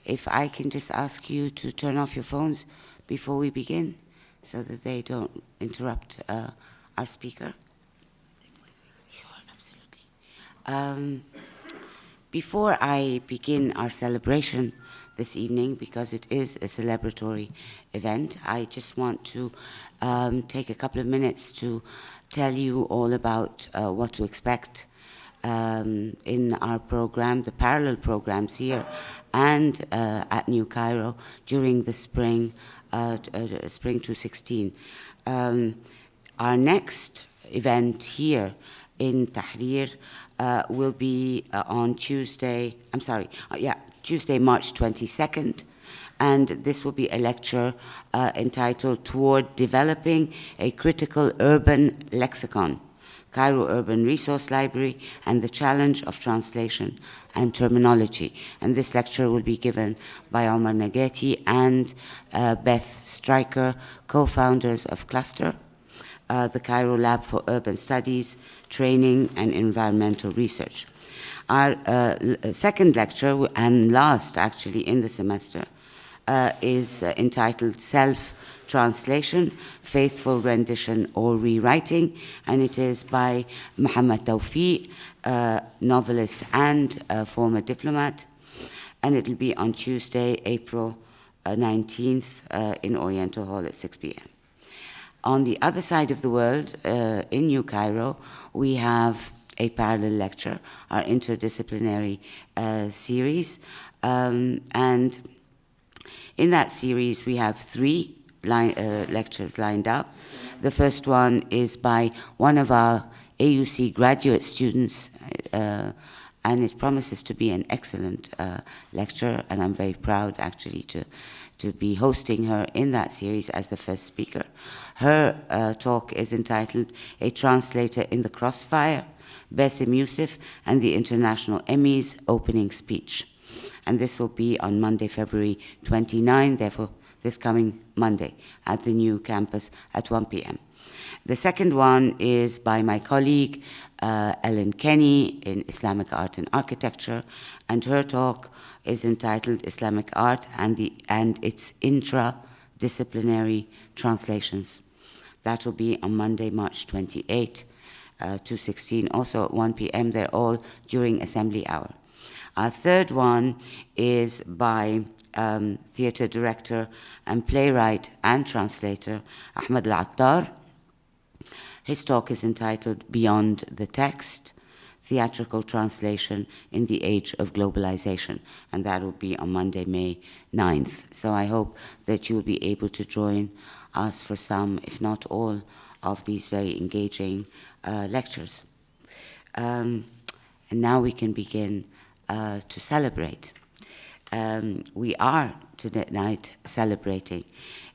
if I can just ask you to turn off your phones before we begin, so that they don't interrupt our speaker. Sure, absolutely. Before I begin our celebration this evening, because it is a celebratory event, I just want to take a couple of minutes to tell you all about what to expect in our program, the parallel programs here and at New Cairo during the spring 2016. Our next event here in Tahrir will be on Tuesday, Tuesday, March 22nd, and this will be a lecture entitled Toward Developing a Critical Urban Lexicon, Cairo Urban Resource Library and the Challenge of Translation and Terminology. And this lecture will be given by Omar Nagati and Beth Stryker, co-founders of Cluster, the Cairo Lab for Urban Studies, Training and Environmental Research. Our second lecture, and last actually in the semester, is entitled Self-Translation, Faithful Rendition or Rewriting, and it is by Muhammad Tawfiq, novelist and former diplomat, and it will be on Tuesday, April 19th in Oriental Hall at 6 p.m. On the other side of the world, in New Cairo, we have a parallel lecture, our interdisciplinary series, and in that series we have three lectures lined up. The first one is by one of our AUC graduate students, and it promises to be an excellent lecture, and I'm very proud actually to be hosting her in that series as the first speaker. Her talk is entitled A Translator in the Crossfire, Bassem Youssef and the International Emmys Opening Speech. And this will be on Monday, February 29, therefore this coming Monday, at the new campus at 1 p.m. The second one is by my colleague, Ellen Kenny, in Islamic Art and Architecture, and her talk is entitled Islamic Art and its Intradisciplinary Translations. That will be on Monday, March 28, 2016, also at 1 p.m. They're all during assembly hour. Our third one is by theater director and playwright and translator Ahmed Al-Attar. His talk is entitled Beyond the Text, Theatrical Translation in the Age of Globalization, and that will be on Monday, May 9th. So I hope that you'll be able to join us for some, if not all, of these very engaging lectures. And now we can begin to celebrate. We are tonight celebrating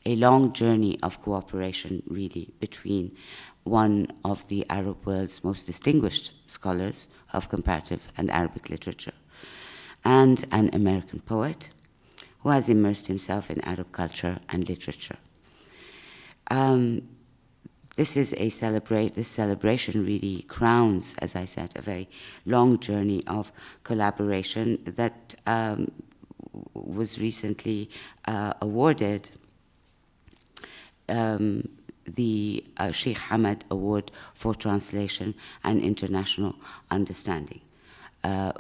a long journey of cooperation, really, between one of the Arab world's most distinguished scholars of comparative and Arabic literature and an American poet who has immersed himself in Arab culture and literature. This celebration really crowns, as I said, a very long journey of collaboration that was recently awarded the Sheikh Hamad Award for Translation and International Understanding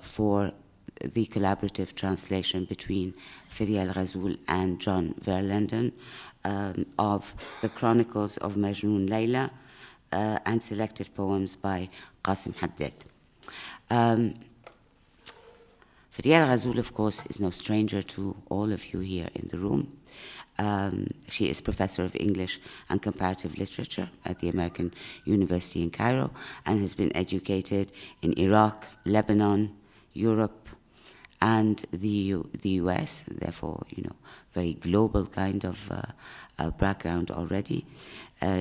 for the collaborative translation between Ferial Ghazoul and John Verlenden of the Chronicles of Majnun Layla and selected poems by Qassim Haddad. Ferial Ghazoul, of course, is no stranger to all of you here in the room. She is professor of English and Comparative Literature at the American University in Cairo and has been educated in Iraq, Lebanon, Europe, and the US, therefore, very global kind of background already.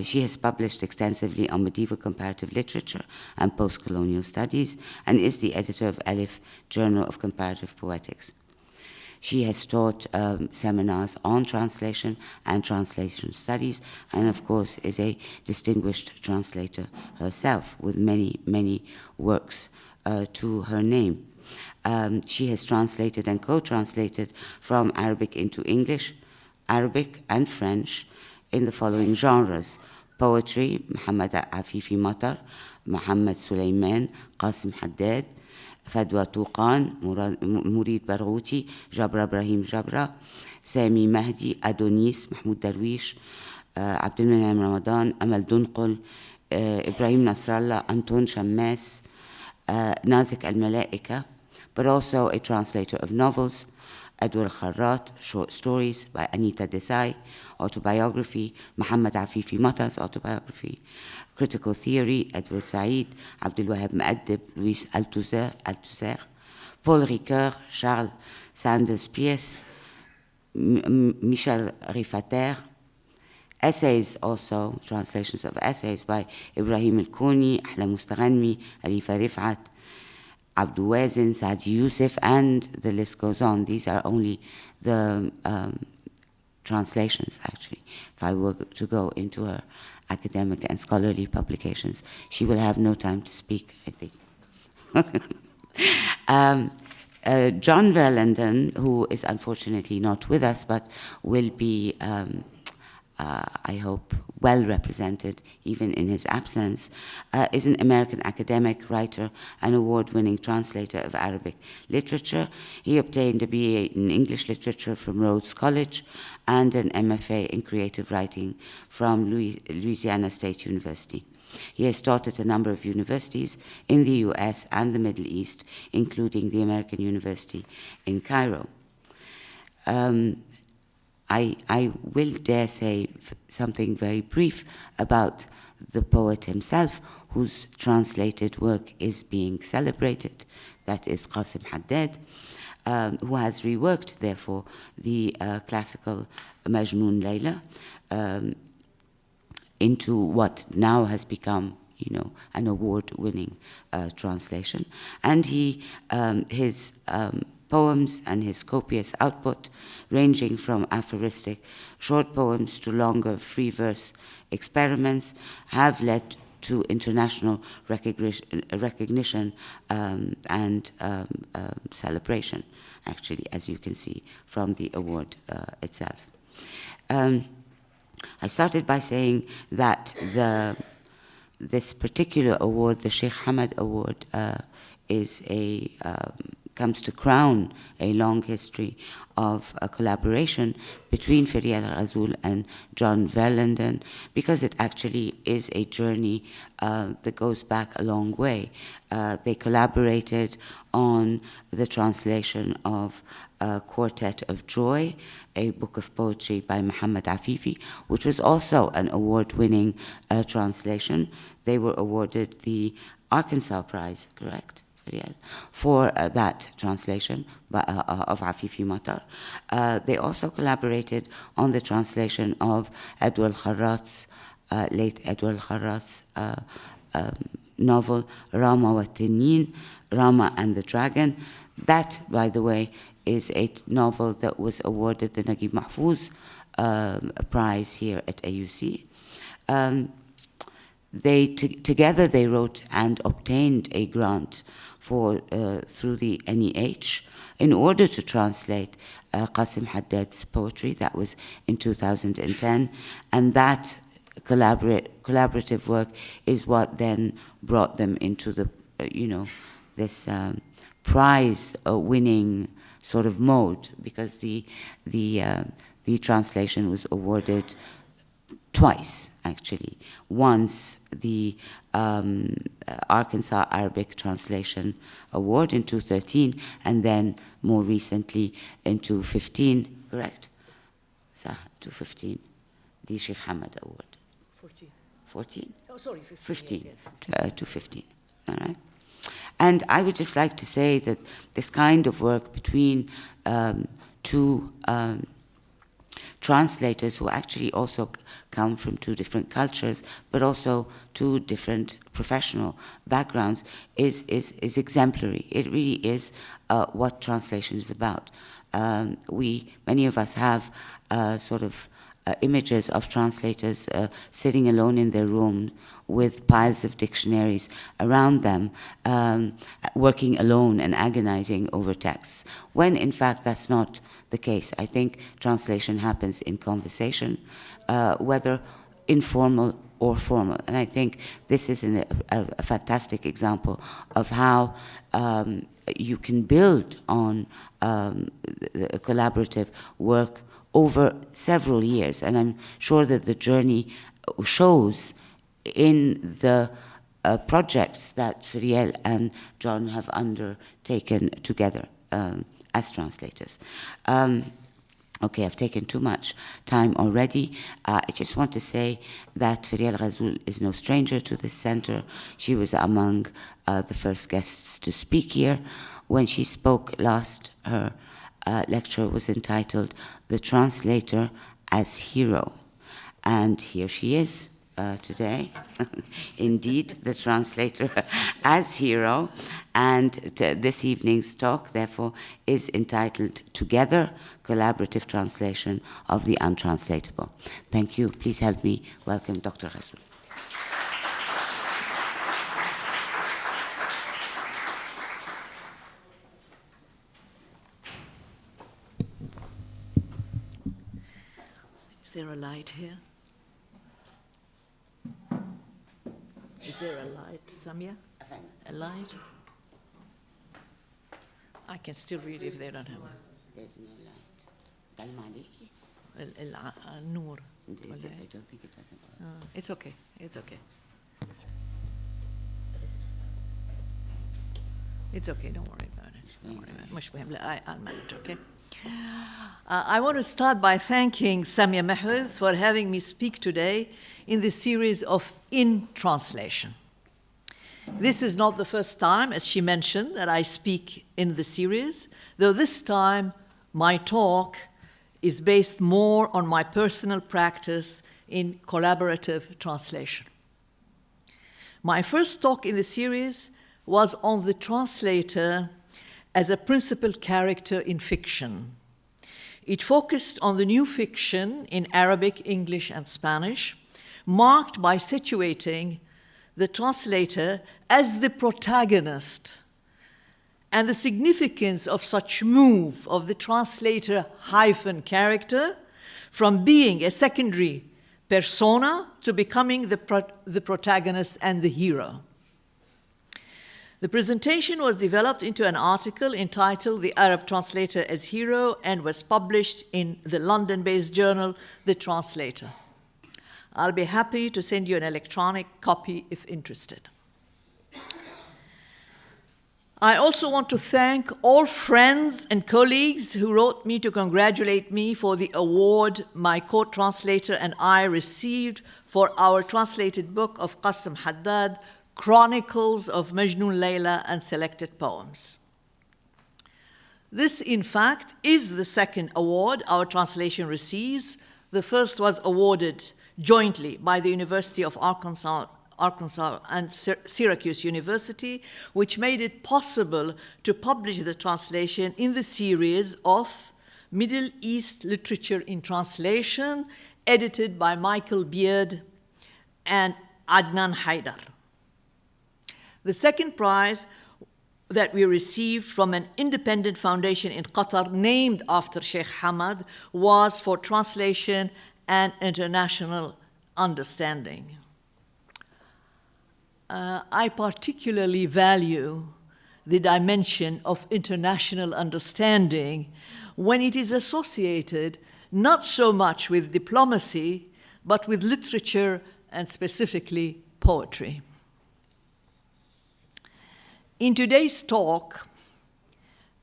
She has published extensively on medieval comparative literature and post-colonial studies and is the editor of Alif, Journal of Comparative Poetics. She has taught seminars on translation and translation studies, and of course is a distinguished translator herself with many, many works to her name. She has translated and co-translated from Arabic into English, Arabic and French in the following genres: poetry, Muhammad Afifi Matar, Muhammad Sulaiman, Qassim Haddad, Fadwa Touqan, Murid Barghouti, Jabra Ibrahim Jabra, Sami Mahdi, Adonis, Mahmoud Darwish, Abdelmenem Ramadan, Amal Dunqul, Ibrahim Nasrallah, Anton Shammas, Nazik Al-Malaika, but also a translator of novels, Edward Kharrat, short stories by Anita Desai, autobiography, Muhammad Afifi Matar's autobiography, critical theory, Edward Said, Abdul Wahab Mu'addib, Louis Althusser, Paul Ricoeur, Charles Sanders Peirce, Michel Rifater, essays also, translations of essays by Ibrahim Al-Kouni, Ahla Mustaghanmi, Alifa Rifat, Abdou Wazin, Saadi Youssef, and the list goes on. These are only the translations, actually. If I were to go into her academic and scholarly publications, she will have no time to speak, I think. John Verlenden, who is unfortunately not with us, but will be, I hope, well represented even in his absence, is an American academic, writer, and award-winning translator of Arabic literature. He obtained a BA in English literature from Rhodes College and an MFA in creative writing from Louisiana State University. He has taught at a number of universities in the US and the Middle East, including the American University in Cairo. I will dare say something very brief about the poet himself, whose translated work is being celebrated. That is Qassim Haddad, who has reworked, therefore, the classical Majnun Layla into what now has become, an award-winning translation. And his poems and his copious output, ranging from aphoristic short poems to longer free verse experiments, have led to international recognition and celebration, actually, as you can see from the award itself. I started by saying that this particular award, the Sheikh Hamad Award, comes to crown a long history of a collaboration between Ferial Ghazoul and John Verlenden, because it actually is a journey that goes back a long way. They collaborated on the translation of Quartet of Joy, a book of poetry by Muhammad Afifi, which was also an award-winning translation. They were awarded the Arkansas Prize, correct? For that translation of Afifi Matar. They also collaborated on the translation of Edward Kharrat's, late Edward Kharrat's novel, Rama wa Tinnin, Rama and the Dragon. That, by the way, is a novel that was awarded the Naguib Mahfouz Prize here at AUC. Together they wrote and obtained a grant through the NEH in order to translate Qassim Haddad's poetry. That was in 2010, and that collaborative work is what then brought them into the this prize-winning sort of mode, because the translation was awarded twice, actually. Once the Arkansas Arabic Translation Award in 2013, and then more recently in 2015, correct? 2015, the Sheikh Hamad Award. 14. 14? Oh, sorry, 15. 15, Yes. 2015, all right? And I would just like to say that this kind of work between two translators who actually also come from two different cultures, but also two different professional backgrounds, is exemplary. It really is what translation is about. Many of us have sort of images of translators sitting alone in their room with piles of dictionaries around them, working alone and agonizing over texts, when in fact that's not the case. I think translation happens in conversation, whether informal or formal. And I think this is a fantastic example of how you can build on the collaborative work over several years. And I'm sure that the journey shows in the projects that Ferial and John have undertaken together as translators. Okay, I've taken too much time already. I just want to say that Ferial Ghazoul is no stranger to this center. She was among the first guests to speak here. When she spoke last, her lecture was entitled "The Translator as Hero." And here she is today, indeed, the translator as hero. And this evening's talk, therefore, is entitled "Together, Collaborative Translation of the Untranslatable." Thank you. Please help me welcome Dr. Ghazoul. Is there a light here? Is there a light, Samia? A light? I can still read if they don't have one. There's no light. النور. I don't think it doesn't work. It's okay. It's okay. It's okay. Don't worry about it. Don't worry about it. مش مهم. I'll manage. Okay. I want to start by thanking Samia Mehwez for having me speak today in this series of In Translation. This is not the first time, as she mentioned, that I speak in the series, though this time my talk is based more on my personal practice in collaborative translation. My first talk in the series was on the translator as a principal character in fiction. It focused on the new fiction in Arabic, English, and Spanish, marked by situating the translator as the protagonist and the significance of such move of the translator hyphen character from being a secondary persona to becoming the protagonist and the hero. The presentation was developed into an article entitled "The Arab Translator as Hero" and was published in the London-based journal, The Translator. I'll be happy to send you an electronic copy if interested. I also want to thank all friends and colleagues who wrote me to congratulate me for the award my co-translator and I received for our translated book of Qassim Haddad, Chronicles of Majnun Layla and Selected Poems. This, in fact, is the second award our translation receives. The first was awarded jointly by the University of Arkansas and Syracuse University, which made it possible to publish the translation in the series of Middle East Literature in Translation, edited by Michael Beard and Adnan Haidar. The second prize that we received from an independent foundation in Qatar named after Sheikh Hamad was for translation and international understanding. I particularly value the dimension of international understanding when it is associated not so much with diplomacy, but with literature and specifically poetry. In today's talk,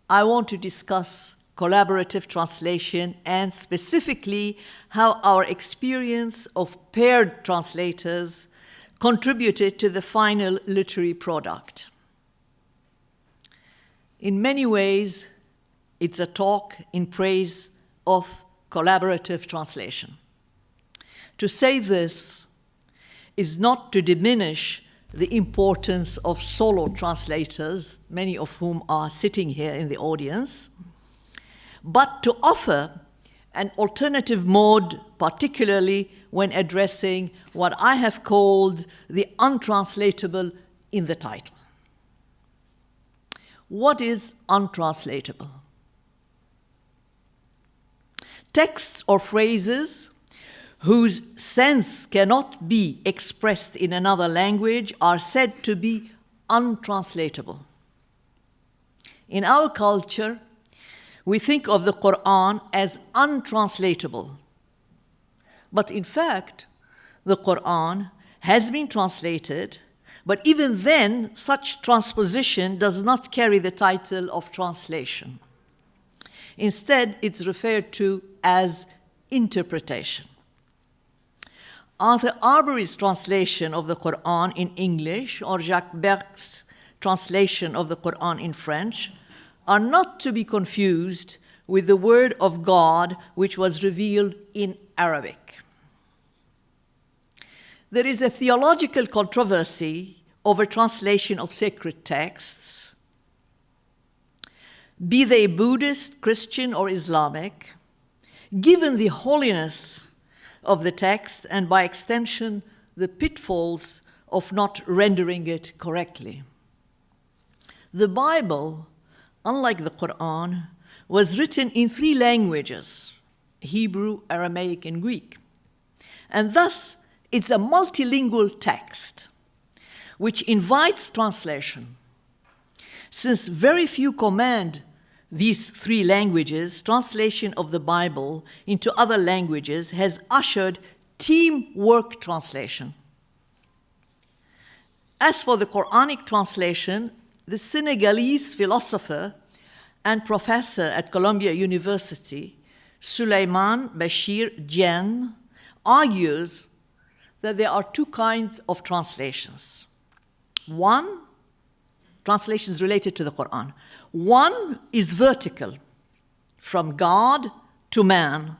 I want to discuss collaborative translation and specifically how our experience of paired translators contributed to the final literary product. In many ways, it's a talk in praise of collaborative translation. To say this is not to diminish the importance of solo translators, many of whom are sitting here in the audience, but to offer an alternative mode, particularly when addressing what I have called the untranslatable in the title. What is untranslatable? Texts or phrases whose sense cannot be expressed in another language are said to be untranslatable. In our culture, we think of the Quran as untranslatable. But in fact, the Quran has been translated, but even then, such transposition does not carry the title of translation. Instead, it's referred to as interpretation. Arthur Arbery's translation of the Quran in English or Jacques Berg's translation of the Quran in French are not to be confused with the Word of God which was revealed in Arabic. There is a theological controversy over translation of sacred texts, be they Buddhist, Christian, or Islamic, given the holiness of the text and by extension the pitfalls of not rendering it correctly. The Bible, unlike the Quran, was written in 3 languages, Hebrew, Aramaic, and Greek. And thus, it's a multilingual text which invites translation. Since very few command these 3 languages, translation of the Bible into other languages has ushered teamwork translation. As for the Quranic translation, the Senegalese philosopher and professor at Columbia University, Souleymane Bachir Diène, argues that there are 2 kinds of translations. One, translations related to the Quran. One is vertical, from God to man.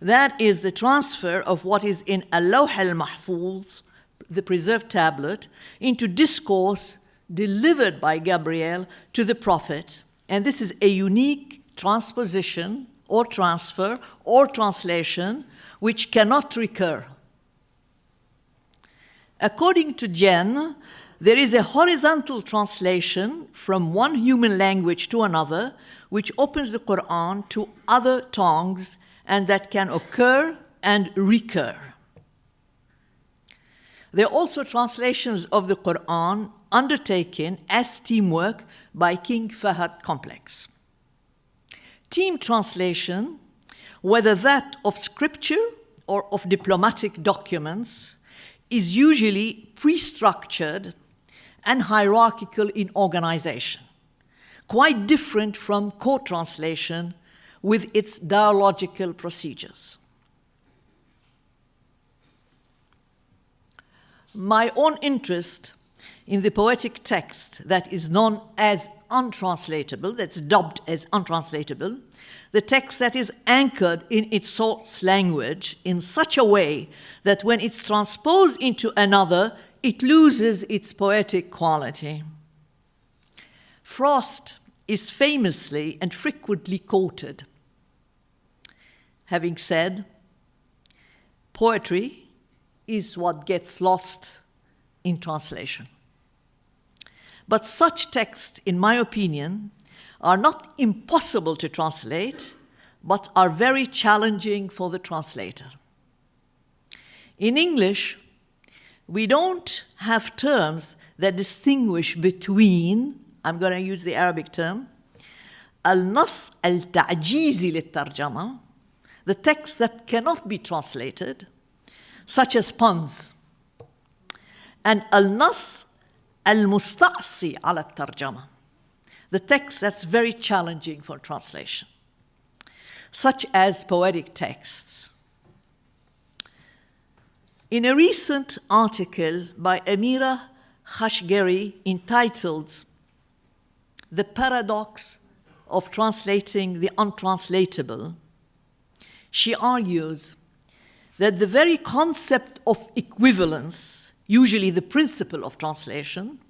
That is the transfer of what is in Al-Lawh al-Mahfuz, the preserved tablet, into discourse delivered by Gabriel to the prophet. And this is a unique transposition or transfer or translation which cannot recur. According to Diène, there is a horizontal translation from one human language to another, which opens the Quran to other tongues and that can occur and recur. There are also translations of the Quran undertaken as teamwork by King Fahd Complex. Team translation, whether that of scripture or of diplomatic documents, is usually pre-structured and hierarchical in organization, quite different from co-translation with its dialogical procedures. My own interest in the poetic text that is known as untranslatable, that's dubbed as untranslatable, the text that is anchored in its source language in such a way that when it's transposed into another, it loses its poetic quality. Frost is famously and frequently quoted, having said, "Poetry is what gets lost in translation." But such texts, in my opinion, are not impossible to translate, but are very challenging for the translator. In English, we don't have terms that distinguish between, I'm going to use the Arabic term, al-nas al-ta'jizi lit-tarjama, the text that cannot be translated, such as puns, and al-nas al-musta'si ala tarjama, the text that's very challenging for translation, such as poetic texts. In a recent article by Amira Khashgari entitled "The Paradox of Translating the Untranslatable," she argues that the very concept of equivalence, usually the principle of translation,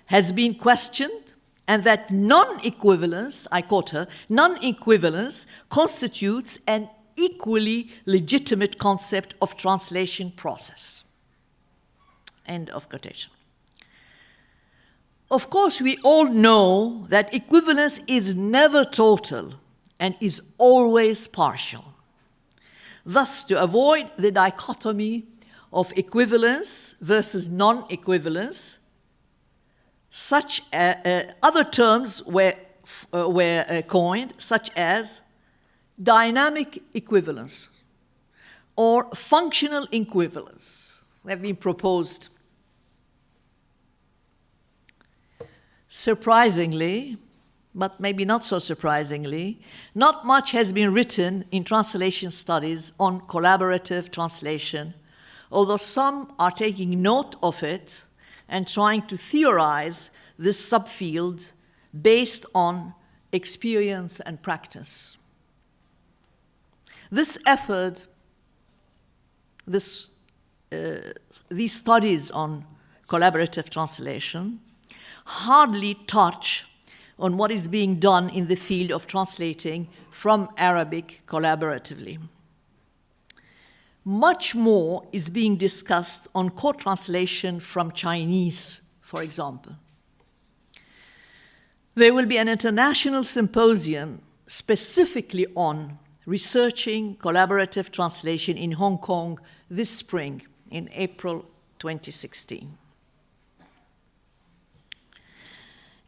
has been questioned and that non-equivalence, I quote her, non-equivalence constitutes an equally legitimate concept of translation process. End of quotation. Of course, we all know that equivalence is never total and is always partial. Thus, to avoid the dichotomy of equivalence versus non-equivalence, such other terms were coined, such as dynamic equivalence or functional equivalence, have been proposed. Surprisingly, but maybe not so surprisingly, not much has been written in translation studies on collaborative translation, although some are taking note of it and trying to theorize this subfield based on experience and practice. This effort, these studies on collaborative translation hardly touch on what is being done in the field of translating from Arabic collaboratively. Much more is being discussed on co-translation from Chinese, for example. There will be an international symposium specifically on researching collaborative translation in Hong Kong this spring, in April 2016.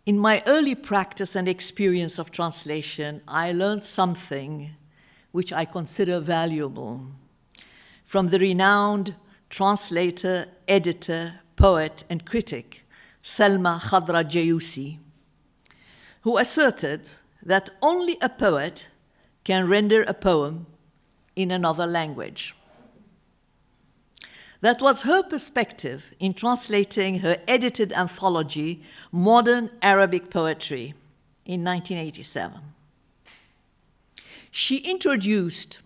In my early practice and experience of translation, I learned something which I consider valuable from the renowned translator, editor, poet, and critic, Salma Khadra Jayusi, who asserted that only a poet can render a poem in another language. That was her perspective in translating her edited anthology, Modern Arabic Poetry, in 1987. She introduced,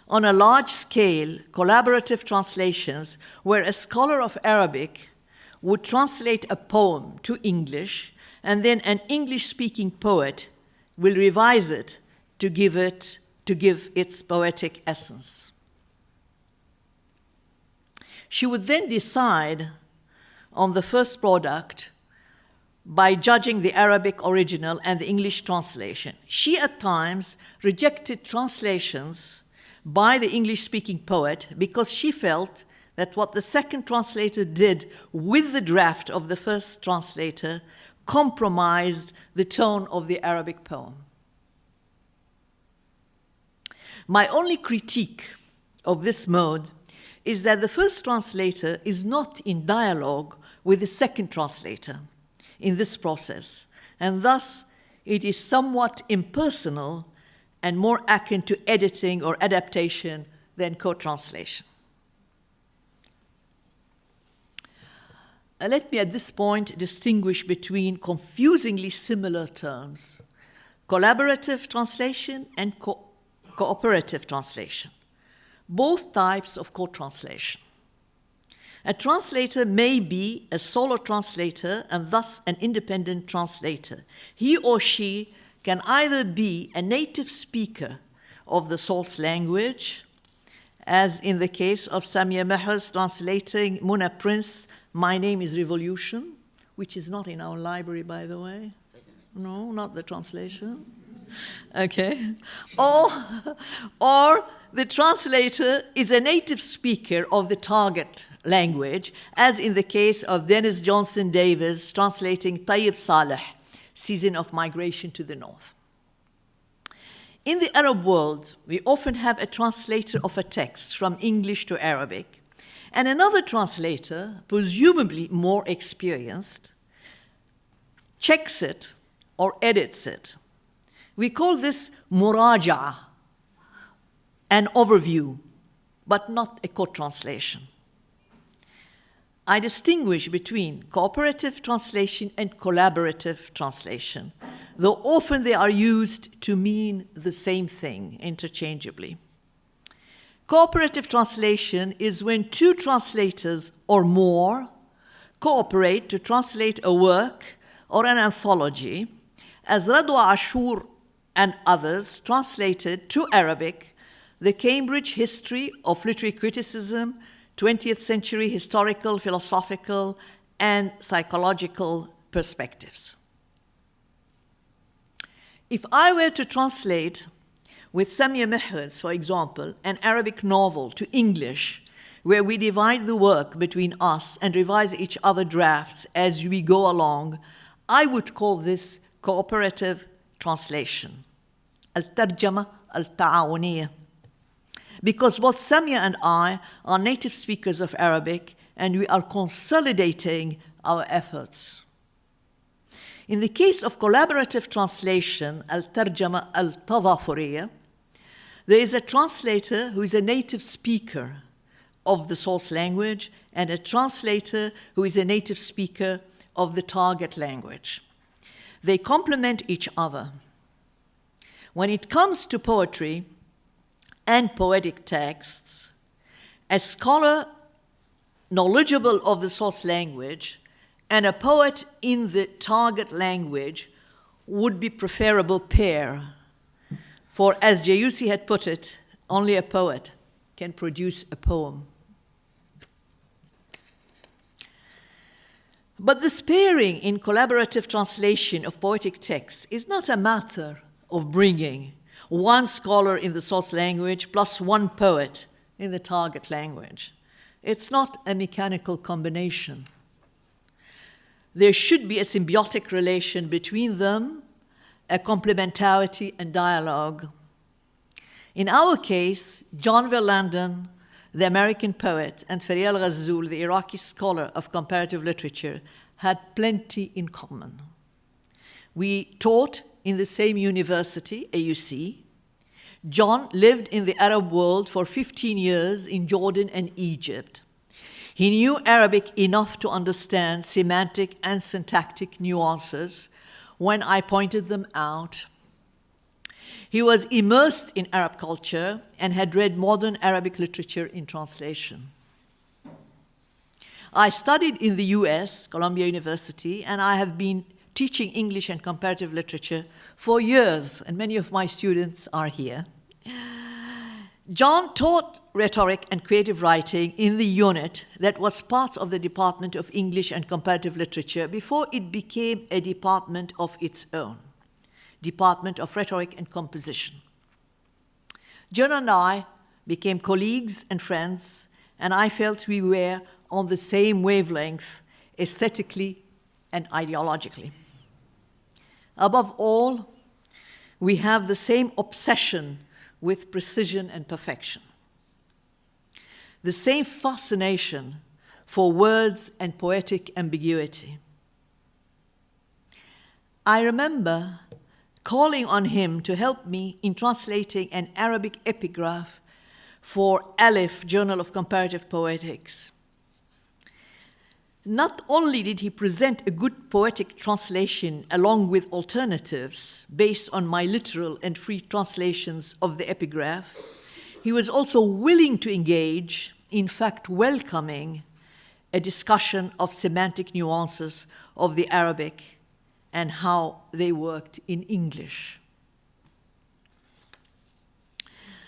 on a large scale, collaborative translations where a scholar of Arabic would translate a poem to English, and then an English-speaking poet will revise it to give its poetic essence. She would then decide on the first product by judging the Arabic original and the English translation. She at times rejected translations by the English-speaking poet because she felt that what the second translator did with the draft of the first translator compromised the tone of the Arabic poem. My only critique of this mode is that the first translator is not in dialogue with the second translator in this process, and thus it is somewhat impersonal and more akin to editing or adaptation than co-translation. Let me at this point distinguish between confusingly similar terms, collaborative translation and cooperative translation. Both types of co-translation. A translator may be a solo translator and thus an independent translator. He or she can either be a native speaker of the source language, as in the case of Samia Mehr's translating Muna Prince, My Name is Revolution, which is not in our library, by the way. No, not the translation. Okay. Or the translator is a native speaker of the target language, as in the case of Dennis Johnson Davis translating Tayyib Saleh, Season of Migration to the North. In the Arab world, we often have a translator of a text from English to Arabic, and another translator, presumably more experienced, checks it or edits it. We call this muraja'a, an overview, but not a co-translation. I distinguish between cooperative translation and collaborative translation, though often they are used to mean the same thing interchangeably. Cooperative translation is when two translators or more cooperate to translate a work or an anthology, as Radwa Ashur and others translated to Arabic the Cambridge History of Literary Criticism, 20th Century Historical, Philosophical, and Psychological Perspectives. If I were to translate with Samia Mehrd's, for example, an Arabic novel to English, where we divide the work between us and revise each other drafts as we go along, I would call this cooperative translation, al-tarjama al-ta'awuniyya, because both Samia and I are native speakers of Arabic, and we are consolidating our efforts. In the case of collaborative translation, al-tarjama al-tadafuriyya, there is a translator who is a native speaker of the source language and a translator who is a native speaker of the target language. They complement each other. When it comes to poetry and poetic texts, a scholar knowledgeable of the source language and a poet in the target language would be preferable pair. For as Jayusi had put it, only a poet can produce a poem. But this pairing in collaborative translation of poetic texts is not a matter of bringing one scholar in the source language plus one poet in the target language. It's not a mechanical combination. There should be a symbiotic relation between them, a complementarity and dialogue. In our case, John Verlenden, the American poet, and Ferial Ghazoul, the Iraqi scholar of comparative literature, had plenty in common. We taught in the same university, AUC. John lived in the Arab world for 15 years in Jordan and Egypt. He knew Arabic enough to understand semantic and syntactic nuances when I pointed them out. He was immersed in Arab culture and had read modern Arabic literature in translation. I studied in the US, Columbia University, and I have been teaching English and comparative literature for years, and many of my students are here. John taught rhetoric and creative writing in the unit that was part of the Department of English and Comparative Literature before it became a department of its own, Department of Rhetoric and Composition. John and I became colleagues and friends, and I felt we were on the same wavelength, aesthetically and ideologically. Above all, we have the same obsession with precision and perfection, the same fascination for words and poetic ambiguity. I remember calling on him to help me in translating an Arabic epigraph for Aleph, Journal of Comparative Poetics. Not only did he present a good poetic translation along with alternatives based on my literal and free translations of the epigraph, he was also willing to engage, in fact welcoming, a discussion of semantic nuances of the Arabic and how they worked in English.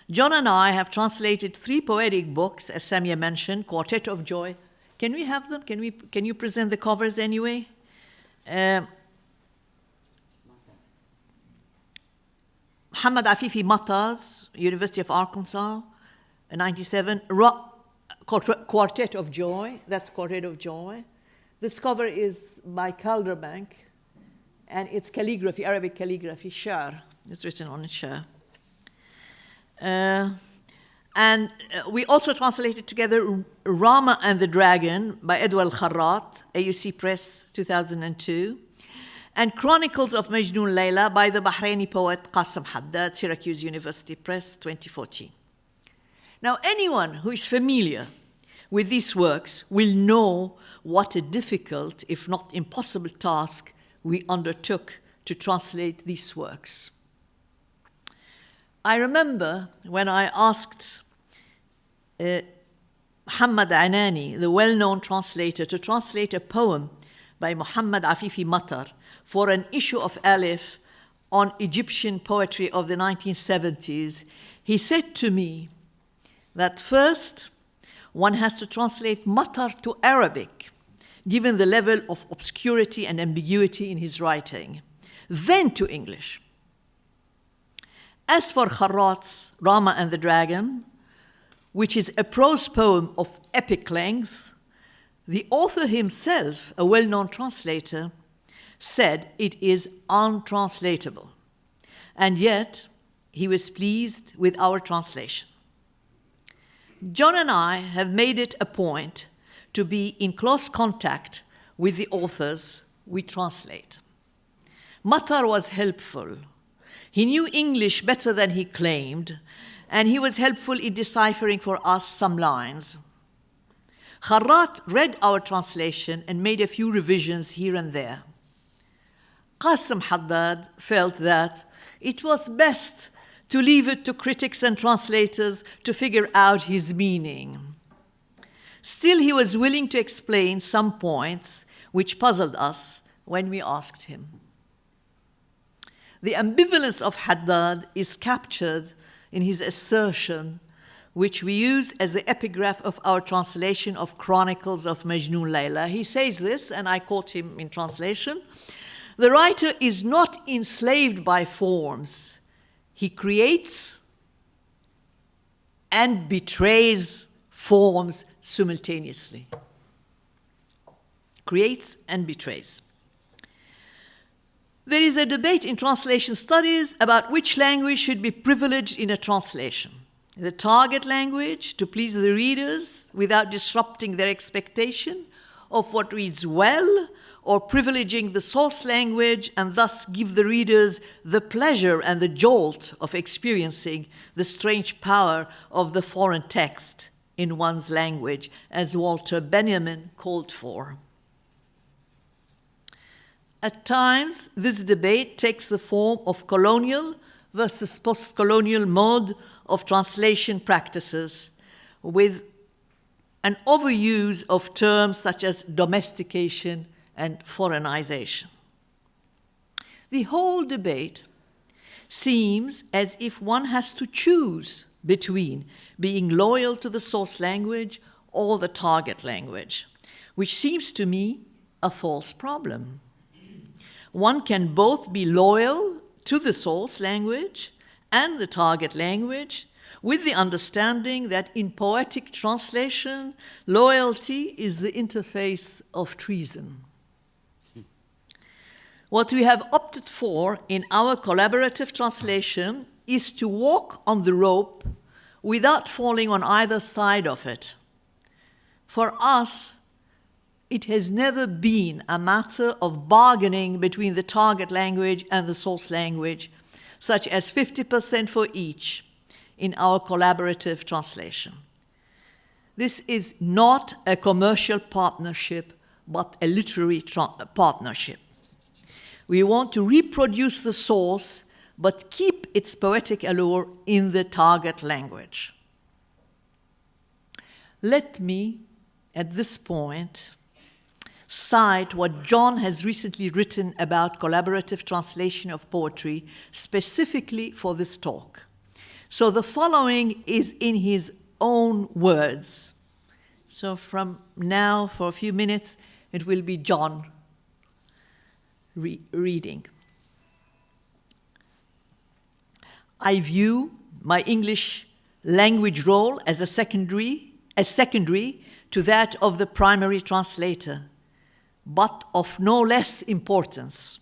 John and I have translated 3 poetic books, as Samia mentioned, Quartet of Joy. Can we have them? Can you present the covers anyway? Muhammad Afifi Matas, University of Arkansas, 97. Quartet of Joy, that's Quartet of Joy. This cover is by Calderbank, and it's calligraphy, Arabic calligraphy, Shar. It's written on Shar. And we also translated together Rama and the Dragon by Edward Kharrat, AUC Press, 2002, and Chronicles of Majnun Layla by the Bahraini poet Qassim Haddad, Syracuse University Press, 2014. Now, anyone who is familiar with these works will know what a difficult, if not impossible, task we undertook to translate these works. I remember when I asked Muhammad Anani, the well-known translator, to translate a poem by Muhammad Afifi Matar for an issue of Alif on Egyptian poetry of the 1970s, he said to me that first, one has to translate Matar to Arabic, given the level of obscurity and ambiguity in his writing, then to English. As for Kharrat's Rama and the Dragon, which is a prose poem of epic length, the author himself, a well-known translator, said it is untranslatable. And yet, he was pleased with our translation. John and I have made it a point to be in close contact with the authors we translate. Matar was helpful. He knew English better than he claimed, and he was helpful in deciphering for us some lines. Kharrat read our translation and made a few revisions here and there. Qassim Haddad felt that it was best to leave it to critics and translators to figure out his meaning. Still, he was willing to explain some points which puzzled us when we asked him. The ambivalence of Haddad is captured in his assertion, which we use as the epigraph of our translation of Chronicles of Majnun Layla. He says this, and I quote him in translation: "The writer is not enslaved by forms. He creates and betrays forms simultaneously." Creates and betrays. There is a debate in translation studies about which language should be privileged in a translation. The target language, to please the readers without disrupting their expectation of what reads well, or privileging the source language and thus give the readers the pleasure and the jolt of experiencing the strange power of the foreign text in one's language, as Walter Benjamin called for. At times, this debate takes the form of colonial versus post-colonial mode of translation practices, with an overuse of terms such as domestication and foreignization. The whole debate seems as if one has to choose between being loyal to the source language or the target language, which seems to me a false problem. One can both be loyal to the source language and the target language, with the understanding that in poetic translation, loyalty is the interface of treason. What we have opted for in our collaborative translation is to walk on the rope without falling on either side of it. For us, it has never been a matter of bargaining between the target language and the source language, such as 50% for each in our collaborative translation. This is not a commercial partnership, but a literary partnership. We want to reproduce the source, but keep its poetic allure in the target language. Let me, at this point, cite what John has recently written about collaborative translation of poetry, specifically for this talk. So the following is in his own words. So from now, for a few minutes, it will be John reading. I view my English language role as secondary to that of the primary translator, but of no less importance.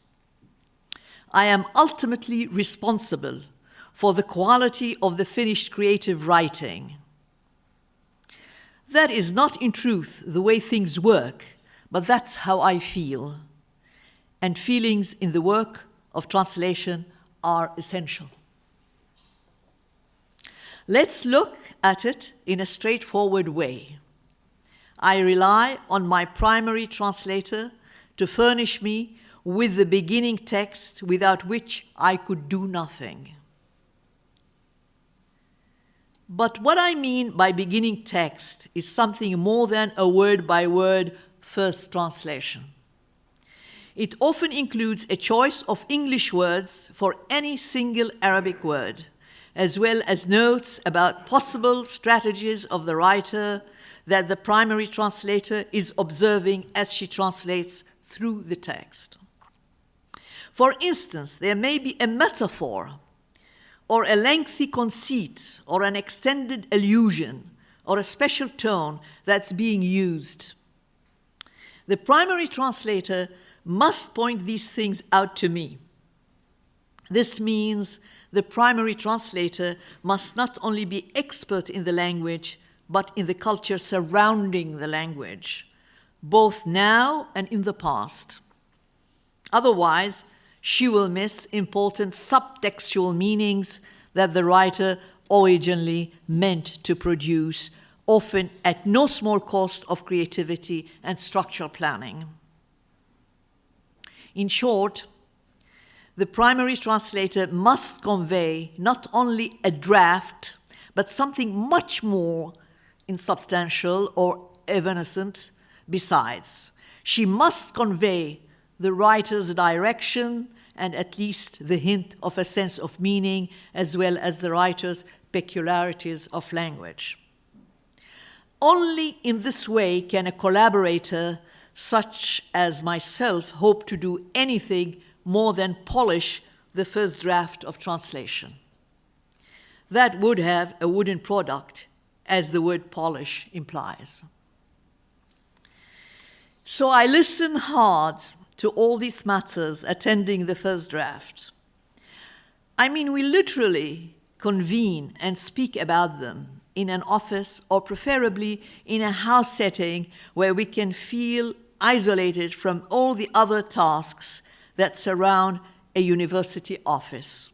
I am ultimately responsible for the quality of the finished creative writing. That is not in truth the way things work, but that's how I feel. And feelings in the work of translation are essential. Let's look at it in a straightforward way. I rely on my primary translator to furnish me with the beginning text without which I could do nothing. But what I mean by beginning text is something more than a word-by-word first translation. It often includes a choice of English words for any single Arabic word, as well as notes about possible strategies of the writer that the primary translator is observing as she translates through the text. For instance, there may be a metaphor or a lengthy conceit or an extended allusion or a special tone that's being used. The primary translator must point these things out to me. This means the primary translator must not only be expert in the language, but in the culture surrounding the language, both now and in the past. Otherwise, she will miss important subtextual meanings that the writer originally meant to produce, often at no small cost of creativity and structural planning. In short, the primary translator must convey not only a draft, but something much more insubstantial or evanescent besides. She must convey the writer's direction and at least the hint of a sense of meaning, as well as the writer's peculiarities of language. Only in this way can a collaborator such as myself hope to do anything more than polish the first draft of translation. That would have a wooden product, as the word polish implies. So I listen hard to all these matters attending the first draft. I mean, we literally convene and speak about them in an office or preferably in a house setting where we can feel isolated from all the other tasks that surround a university office.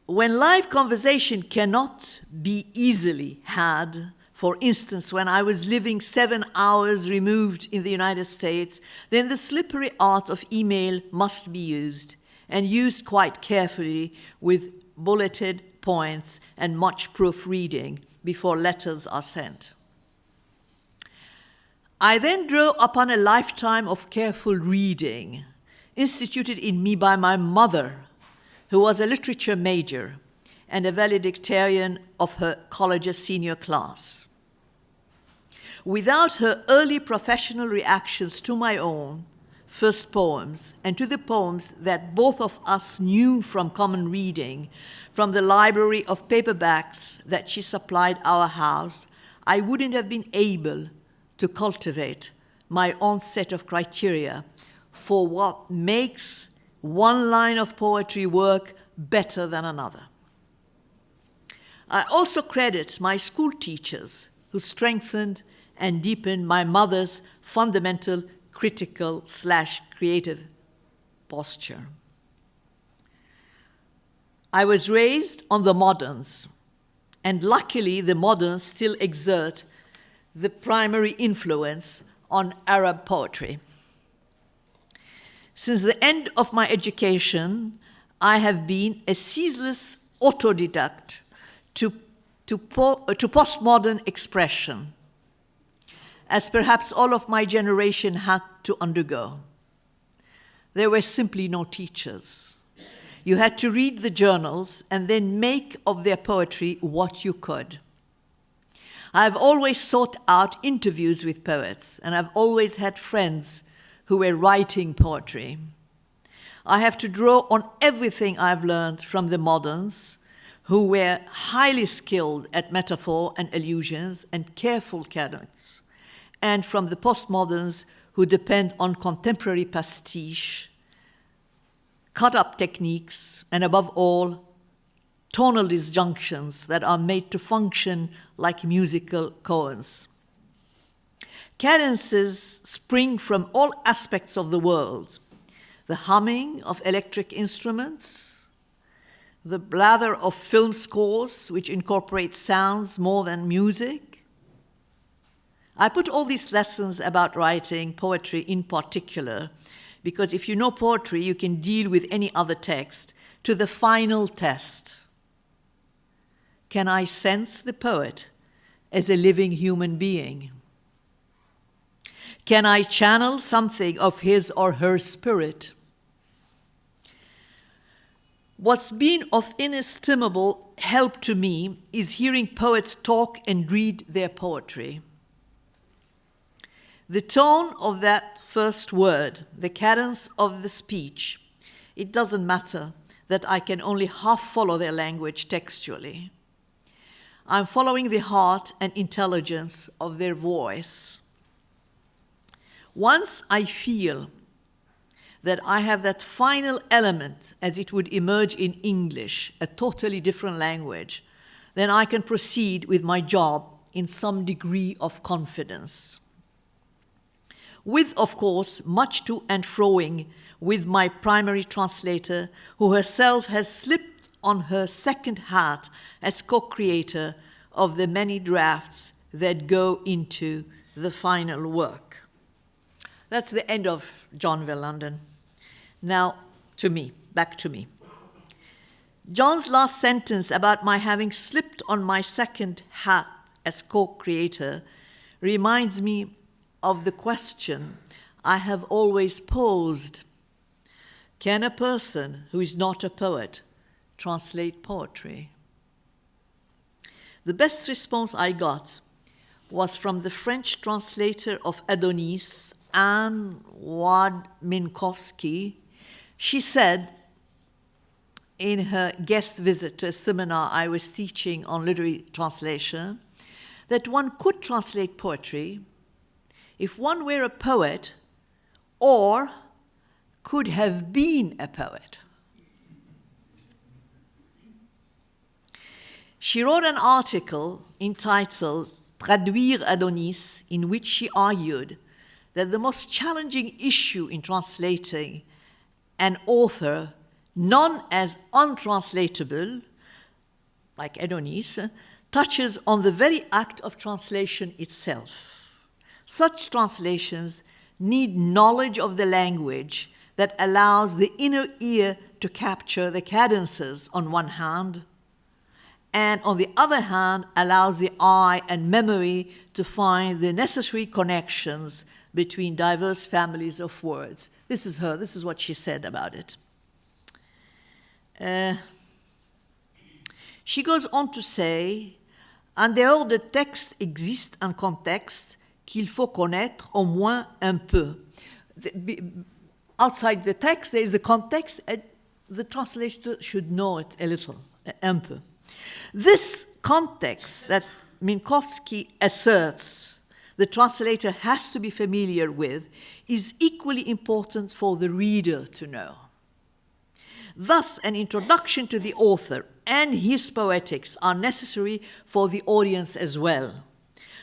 When live conversation cannot be easily had, for instance, when I was living 7 hours removed in the United States, then the slippery art of email must be used, and used quite carefully with bulleted points and much proofreading before letters are sent. I then drew upon a lifetime of careful reading, instituted in me by my mother, who was a literature major and a valedictorian of her college's senior class. Without her early professional reactions to my own first poems and to the poems that both of us knew from common reading, from the library of paperbacks that she supplied our house, I wouldn't have been able to cultivate my own set of criteria for what makes one line of poetry work better than another. I also credit my school teachers who strengthened and deepened my mother's fundamental critical/creative posture. I was raised on the moderns, and luckily the moderns still exert the primary influence on Arab poetry. Since the end of my education, I have been a ceaseless autodidact to postmodern expression, as perhaps all of my generation had to undergo. There were simply no teachers. You had to read the journals and then make of their poetry what you could. I've always sought out interviews with poets, and I've always had friends who were writing poetry. I have to draw on everything I've learned from the moderns, who were highly skilled at metaphor and allusions and careful cadence, and from the postmoderns who depend on contemporary pastiche, cut-up techniques, and above all, tonal disjunctions that are made to function like musical koans. Cadences spring from all aspects of the world: the humming of electric instruments, the blather of film scores, which incorporate sounds more than music. I put all these lessons about writing poetry in particular, because if you know poetry, you can deal with any other text to the final test. Can I sense the poet as a living human being? Can I channel something of his or her spirit? What's been of inestimable help to me is hearing poets talk and read their poetry. The tone of that first word, the cadence of the speech, it doesn't matter that I can only half follow their language textually. I'm following the heart and intelligence of their voice. Once I feel that I have that final element as it would emerge in English, a totally different language, then I can proceed with my job in some degree of confidence. With, of course, much to and froing with my primary translator, who herself has slipped on her second hat as co-creator of the many drafts that go into the final work. That's the end of John Verlenden. Now, to me, back to me. John's last sentence about my having slipped on my second hat as co-creator reminds me of the question I have always posed. Can a person who is not a poet translate poetry? The best response I got was from the French translator of Adonis, Anne Wad-Minkowski. She said in her guest visit to a seminar I was teaching on literary translation that one could translate poetry if one were a poet or could have been a poet. She wrote an article entitled Traduire Adonis, in which she argued that the most challenging issue in translating an author known as untranslatable, like Adonis, touches on the very act of translation itself. Such translations need knowledge of the language that allows the inner ear to capture the cadences on one hand, and on the other hand, allows the eye and memory to find the necessary connections between diverse families of words. This is what she said about it. She goes on to say, en dehors de texte existe un contexte qu'il faut connaître au moins un peu. Outside the text, there is the context, and the translator should know it a little, un peu. This context that Minkowski asserts the translator has to be familiar with is equally important for the reader to know. Thus, an introduction to the author and his poetics are necessary for the audience as well.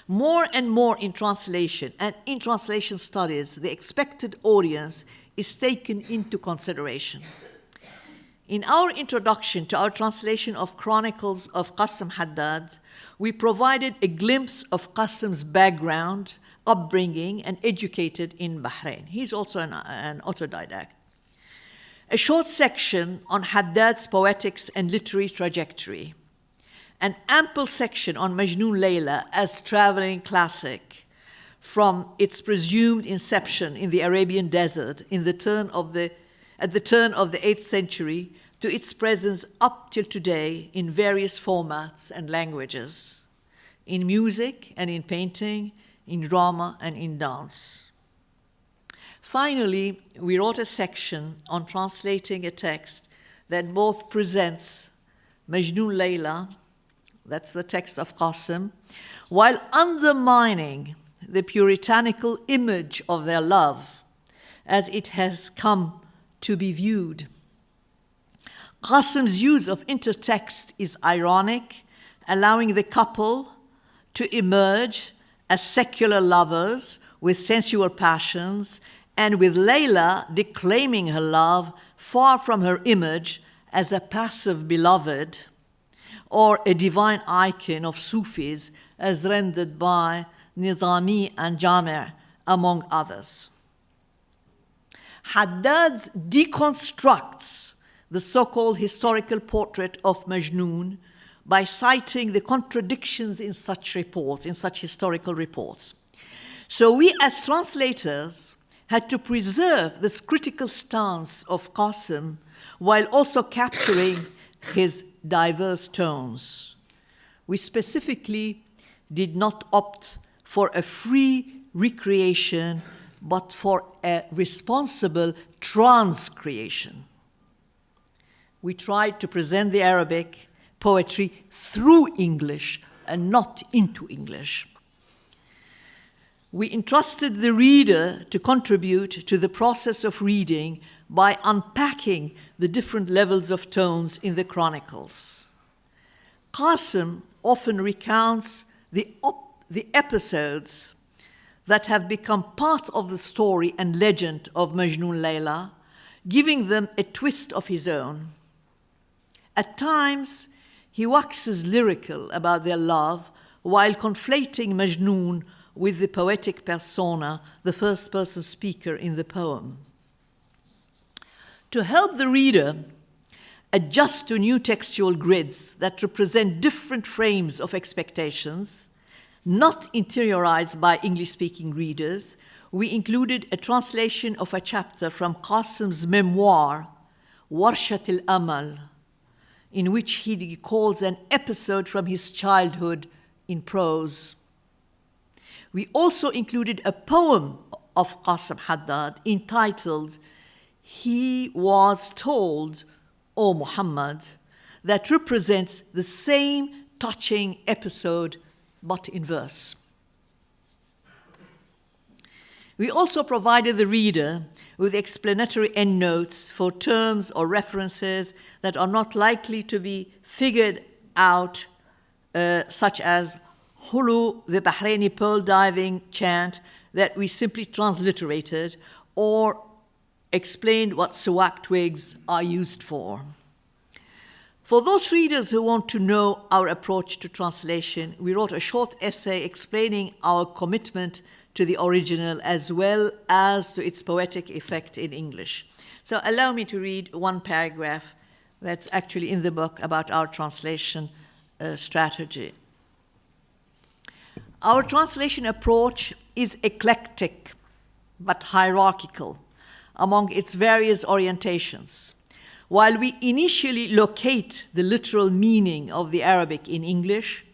More and more in translation and in translation studies, the expected audience is taken into consideration. In our introduction to our translation of Chronicles of Qassim Haddad, we provided a glimpse of Qassim's background, upbringing, and educated in Bahrain. He's also an autodidact. A short section on Haddad's poetics and literary trajectory. An ample section on Majnun Layla as traveling classic from its presumed inception in the Arabian desert at the turn of the 8th century to its presence up till today in various formats and languages, in music and in painting, in drama and in dance. Finally, we wrote a section on translating a text that both presents Majnun Layla, that's the text of Qassim, while undermining the puritanical image of their love as it has come to be viewed. Qassim's use of intertext is ironic, allowing the couple to emerge as secular lovers with sensual passions, and with Layla declaiming her love far from her image as a passive beloved or a divine icon of Sufis as rendered by Nizami and Jami', among others. Haddad deconstructs the so-called historical portrait of Majnun by citing the contradictions in such reports, in such historical reports. So we as translators had to preserve this critical stance of Qassim while also capturing his diverse tones. We specifically did not opt for a free recreation, but for a responsible transcreation. We tried to present the Arabic poetry through English and not into English. We entrusted the reader to contribute to the process of reading by unpacking the different levels of tones in the Chronicles. Qassim often recounts the episodes that have become part of the story and legend of Majnun Layla, giving them a twist of his own. At times, he waxes lyrical about their love while conflating Majnun with the poetic persona, the first-person speaker in the poem. To help the reader adjust to new textual grids that represent different frames of expectations, not interiorized by English-speaking readers, we included a translation of a chapter from Qassim's memoir, Warshat al-Amal, in which he recalls an episode from his childhood in prose. We also included a poem of Qassim Haddad entitled He Was Told, O Muhammad, that represents the same touching episode but in verse. We also provided the reader with explanatory endnotes for terms or references that are not likely to be figured out, such as Hulu, the Bahraini pearl diving chant that we simply transliterated, or explained what suwak twigs are used for. For those readers who want to know our approach to translation, we wrote a short essay explaining our commitment to the original as well as to its poetic effect in English. So allow me to read one paragraph that's actually in the book about our translation strategy. Our translation approach is eclectic but hierarchical among its various orientations. While we initially locate the literal meaning of the Arabic in English,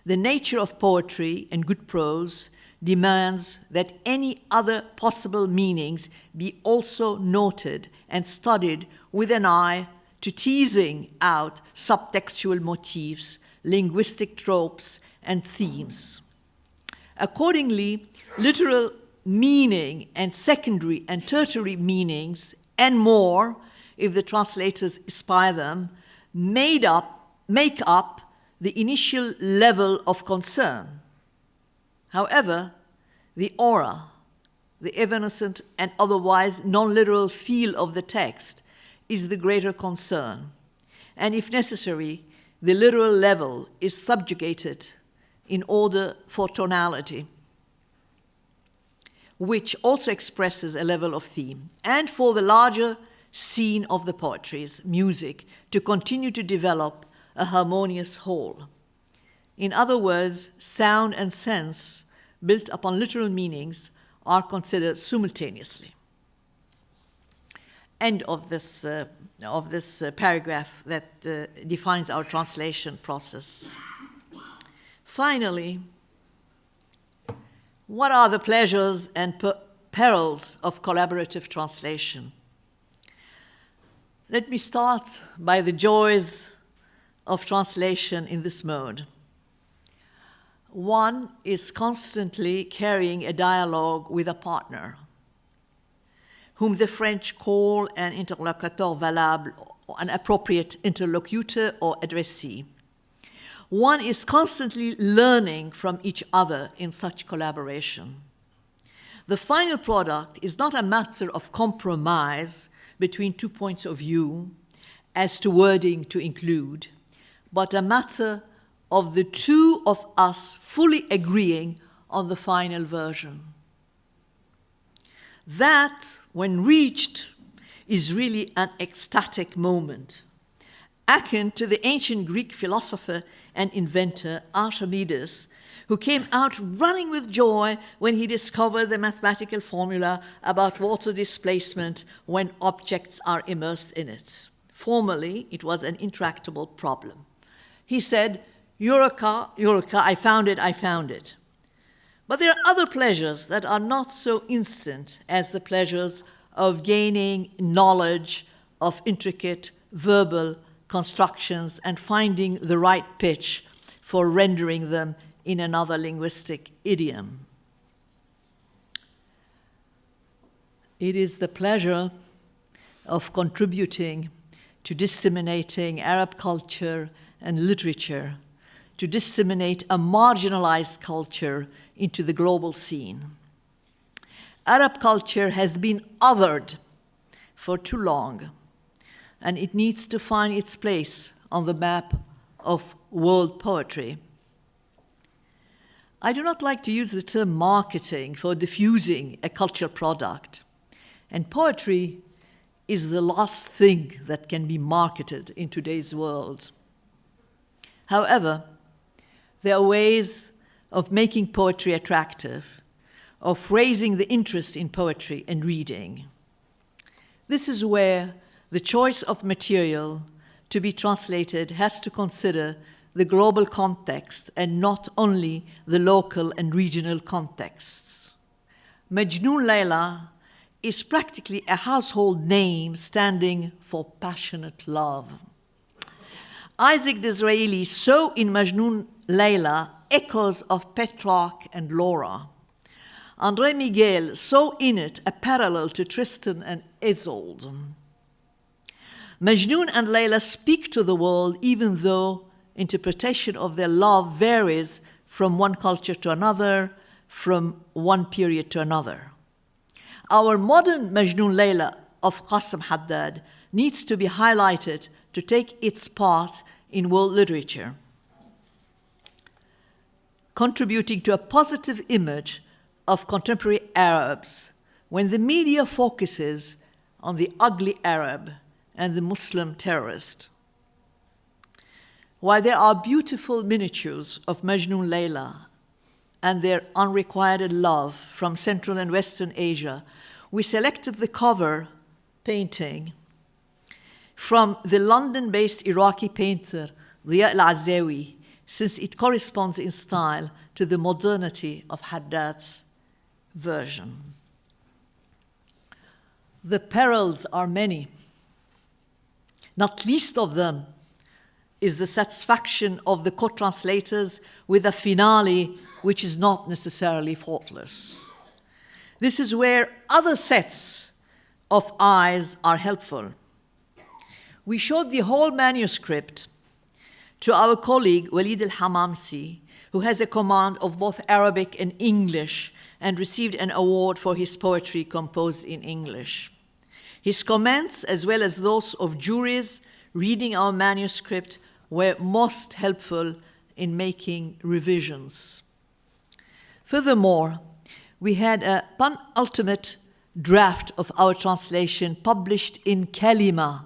the nature of poetry and good prose demands that any other possible meanings be also noted and studied with an eye to teasing out subtextual motifs, linguistic tropes, and themes. Accordingly, literal meaning and secondary and tertiary meanings and more, if the translators aspire them, make up the initial level of concern. However, the aura, the evanescent and otherwise non-literal feel of the text is the greater concern, and if necessary, the literal level is subjugated in order for tonality, which also expresses a level of theme, and for the larger scene of the poetry's music to continue to develop a harmonious whole. In other words, sound and sense, built upon literal meanings, are considered simultaneously. End of this paragraph that defines our translation process. Finally, what are the pleasures and perils of collaborative translation? Let me start by the joys of translation in this mode. One is constantly carrying a dialogue with a partner, whom the French call an interlocuteur valable, an appropriate interlocutor or addressee. One is constantly learning from each other in such collaboration. The final product is not a matter of compromise between 2 points of view as to wording to include, but a matter of the two of us fully agreeing on the final version. That, when reached, is really an ecstatic moment, akin to the ancient Greek philosopher and inventor Archimedes, who came out running with joy when he discovered the mathematical formula about water displacement when objects are immersed in it. Formerly, it was an intractable problem. He said, "Eureka, Eureka, I found it, I found it." But there are other pleasures that are not so instant as the pleasures of gaining knowledge of intricate verbal constructions and finding the right pitch for rendering them in another linguistic idiom. It is the pleasure of contributing to disseminating Arab culture and literature, to disseminate a marginalized culture into the global scene. Arab culture has been othered for too long, and it needs to find its place on the map of world poetry. I do not like to use the term marketing for diffusing a cultural product, and poetry is the last thing that can be marketed in today's world. However, there are ways of making poetry attractive, of raising the interest in poetry and reading. This is where the choice of material to be translated has to consider the global context and not only the local and regional contexts. Majnun Layla is practically a household name standing for passionate love. Isaac Disraeli saw in Majnun Layla echoes of Petrarch and Laura. André Miguel saw in it a parallel to Tristan and Isolde. Majnun and Layla speak to the world even though interpretation of their love varies from one culture to another, from one period to another. Our modern Majnun Layla of Qassim Haddad needs to be highlighted to take its part in world literature, contributing to a positive image of contemporary Arabs when the media focuses on the ugly Arab and the Muslim terrorist. While there are beautiful miniatures of Majnun Layla and their unrequited love from Central and Western Asia, we selected the cover painting from the London-based Iraqi painter Ziya al-Azawi, since it corresponds in style to the modernity of Haddad's version. The perils are many. Not least of them is the satisfaction of the co-translators with a finale which is not necessarily faultless. This is where other sets of eyes are helpful. We showed the whole manuscript to our colleague Walid al-Hamamsi, who has a command of both Arabic and English and received an award for his poetry composed in English. His comments, as well as those of juries reading our manuscript, were most helpful in making revisions. Furthermore, we had a penultimate draft of our translation published in Kalima,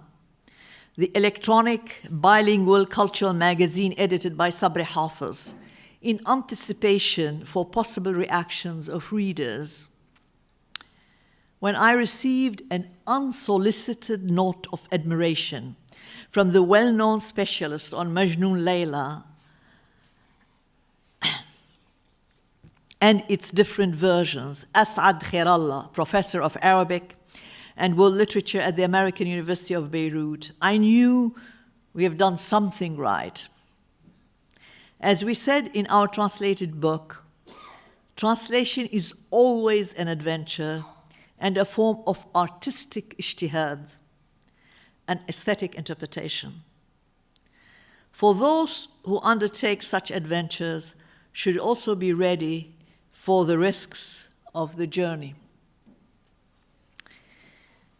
the electronic bilingual cultural magazine edited by Sabri Hafiz, in anticipation for possible reactions of readers. When I received an unsolicited note of admiration from the well-known specialist on Majnun Layla and its different versions, As'ad Khairallah, professor of Arabic and world literature at the American University of Beirut, I knew we have done something right. As we said in our translated book, translation is always an adventure and a form of artistic ijtihad, an aesthetic interpretation. For those who undertake such adventures should also be ready for the risks of the journey.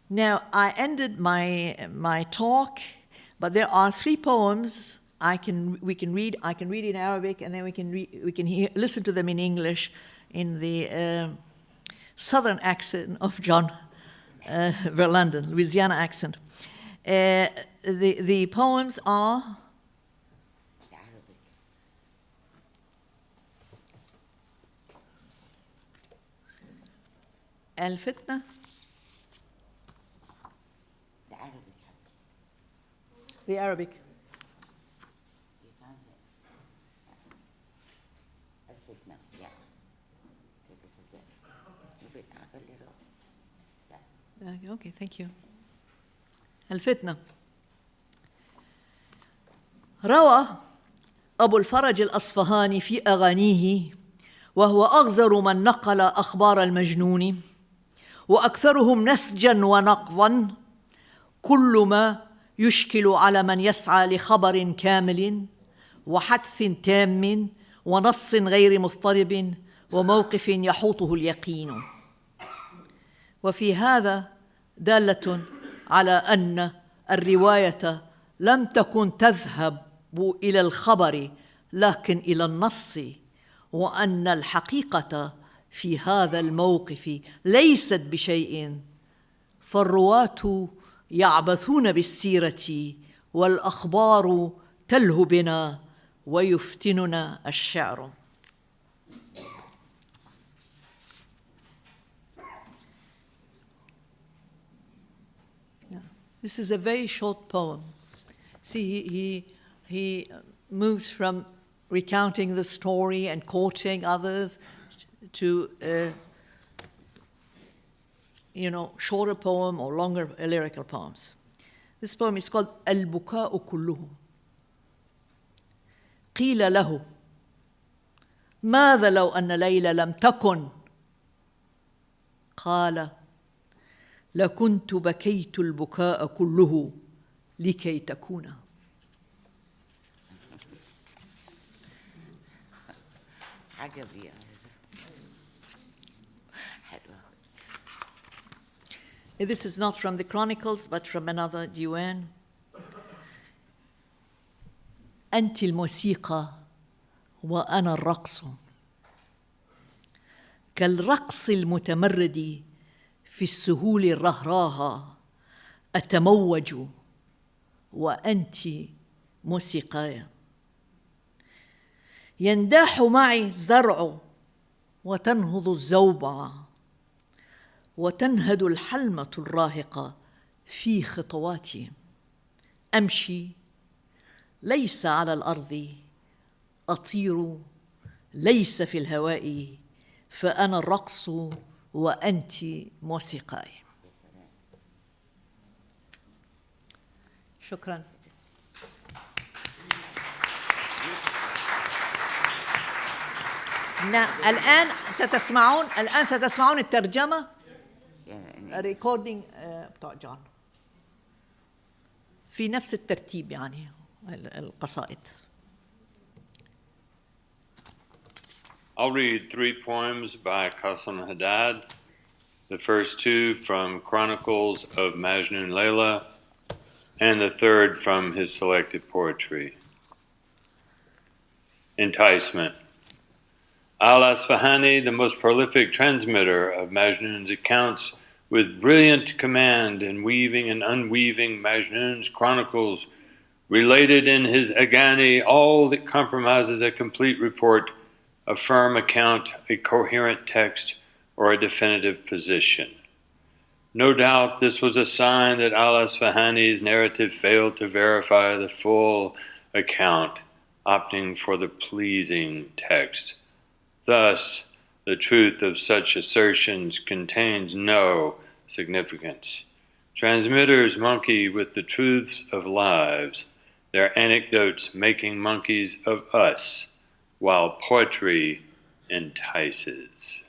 Now, I ended my talk, but there are 3 poems I can read in Arabic, and then we can listen to them in English in the southern accent of John Verlenden, Louisiana accent. The poems are الفتنة. The Arabic. You found it. الفتنة. Yeah. Okay, this is it. Move it up a little. Yeah. Okay, thank you. الفتنة. روى أبو الفرج الأصفهاني في أغانيه، وهو أغزر من نقل أخبار المجنون وأكثرهم نسجا ونقضا، كل ما يشكل على من يسعى لخبر كامل وحدث تام ونص غير مضطرب وموقف يحوطه اليقين. وفي هذا دالة على أن الرواية لم تكن تذهب إلى الخبر لكن إلى النص، وأن الحقيقة في هذا الموقف ليست بشيء، فالرواة يعبثون بالسيرة والأخبار تلهو بنا ويفتننا الشعر. This is a very short poem. See, he moves from recounting the story and quoting others to shorter poem or longer lyrical poems. This poem is called البكاء كله. قيل له ماذا لو أن ليلى لم تكن؟ قال لكنت بكيت البكاء كله لكي تكون. عجبي. This is not from the Chronicles, but from another diwan. أنت الموسيقى وأنا الرقص، كالرقص المتمرد في السهول الرهراها، أتموج وأنت موسيقاي. ينداح معي الزرع وتنهض الزوبعة، وتنهد الحلمة الراهقة في خطواتي. أمشي ليس على الأرض، أطير ليس في الهواء، فأنا الرقص وأنت موسيقاي. شكراً. الآن ستسمعون الترجمة ريكوردينج بتاع جون في نفس الترتيب، يعني القصائد. I'll read 3 poems by Qassim Haddad, the first 2 from Chronicles of Majnun Layla, and the third from his selected poetry. Enticement. Al-Asfahani, the most prolific transmitter of Majnun's accounts, with brilliant command in weaving and unweaving Majnun's chronicles, related in his Agani all that compromises a complete report, a firm account, a coherent text, or a definitive position. No doubt this was a sign that Al-Asfahani's narrative failed to verify the full account, opting for the pleasing text. Thus, the truth of such assertions contains no significance. Transmitters monkey with the truths of lives, their anecdotes making monkeys of us, while poetry entices.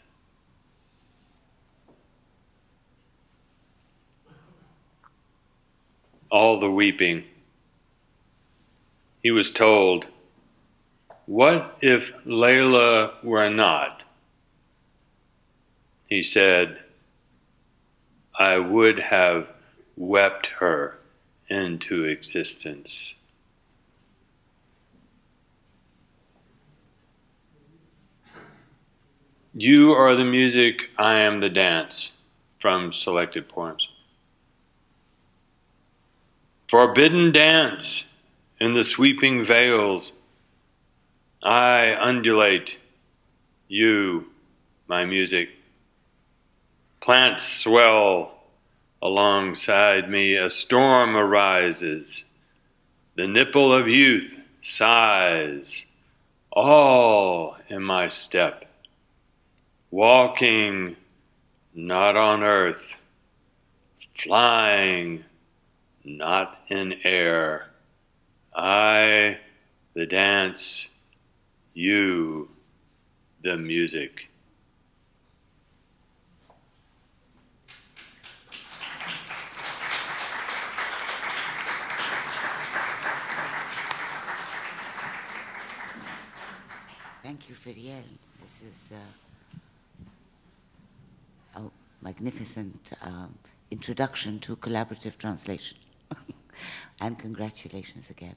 All the weeping. He was told, "What if Layla were not?" He said, "I would have wept her into existence." You are the music, I am the dance, from selected poems. Forbidden dance in the sweeping veils. I undulate, you, my music. Plants swell alongside me, a storm arises. The nipple of youth sighs, all in my step. Walking, not on earth, flying, not in air. I, the dance, you, the music. Thank you, Ferial. This is a magnificent introduction to collaborative translation. And congratulations again.